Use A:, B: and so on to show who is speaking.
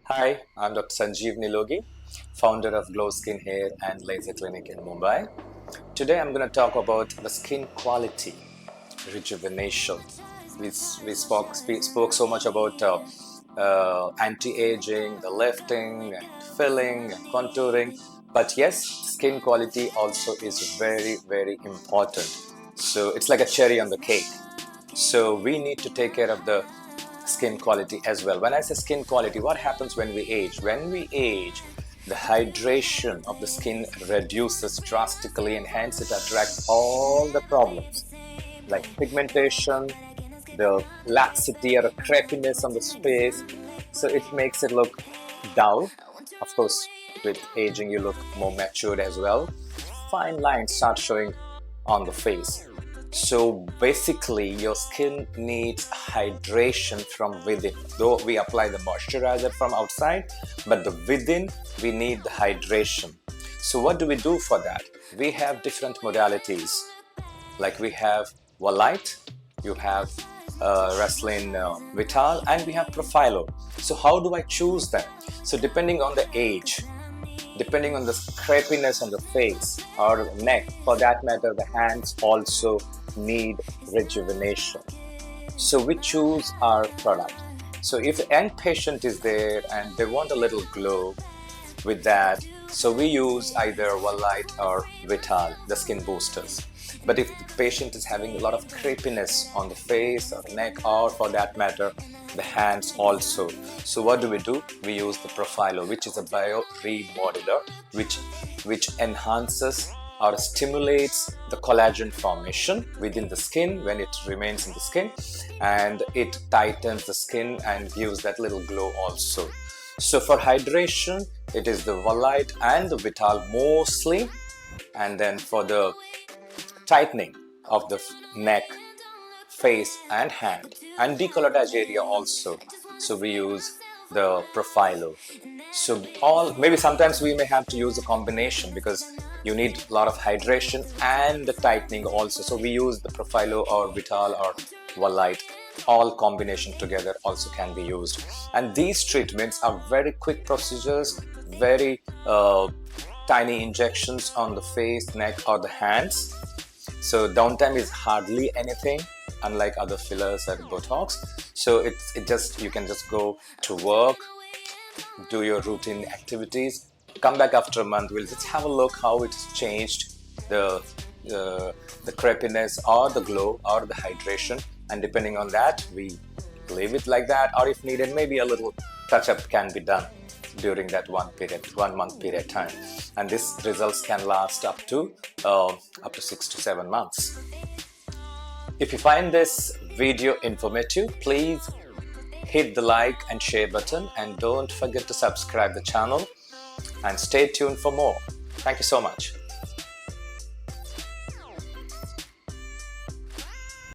A: Hi, I'm Dr. Sanjeev Nilogi, founder of Glow Skin Hair and Laser Clinic in Mumbai. Today I'm going to talk about the skin quality, rejuvenation. We spoke so much about anti-aging, the lifting and filling and contouring. But yes, skin quality also is very, very important. So it's like a cherry on the cake. So we need to take care of the skin quality as well. When I say skin quality, what happens when we age? When we age, the hydration of the skin reduces drastically and hence it attracts all the problems like pigmentation, the laxity or a crepiness on the face. So it makes it look dull. Of course, with aging, you look more matured as well. Fine lines start showing on the face. So basically, your skin needs hydration from within. Though we apply the moisturizer from outside, but the within we need the hydration. So what do we do for that? We have different modalities. Like we have Volite, you have Restylane Vital, and we have Profhilo. So how do I choose them? So depending on the age, depending on the crepiness on the face or the neck, for that matter, the hands also need rejuvenation. So we choose our product. So if a young patient is there and they want a little glow with that, so we use either Volite or Vital, the skin boosters. But if the patient is having a lot of crepiness on the face or neck, or for that matter, the hands also. So what do? We use the Profhilo, which is a bio-remodeler, which enhances or stimulates the collagen formation within the skin when it remains in the skin, and it tightens the skin and gives that little glow also. So for hydration, it is the Volite and the Vital mostly, and then for the tightening of the neck, face and hand, and decolletage area also, so we use the Profhilo. So all, maybe sometimes we may have to use a combination because you need a lot of hydration and the tightening also, so we use the Profhilo or Vital or Volite. All combination together also can be used, and these treatments are very quick procedures, very tiny injections on the face, neck or the hands. So downtime is hardly anything, unlike other fillers and Botox. So it just, you can just go to work, do your routine activities, come back after a month. We'll just have a look how it's changed the crepiness or the glow or the hydration, and depending on that, we leave it like that, or if needed, maybe a little touch-up can be done during that 1 month period time, and this results can last up to 6 to 7 months. If you find this video informative, please hit the like and share button, and don't forget to subscribe the channel and stay tuned for more. Thank you so much.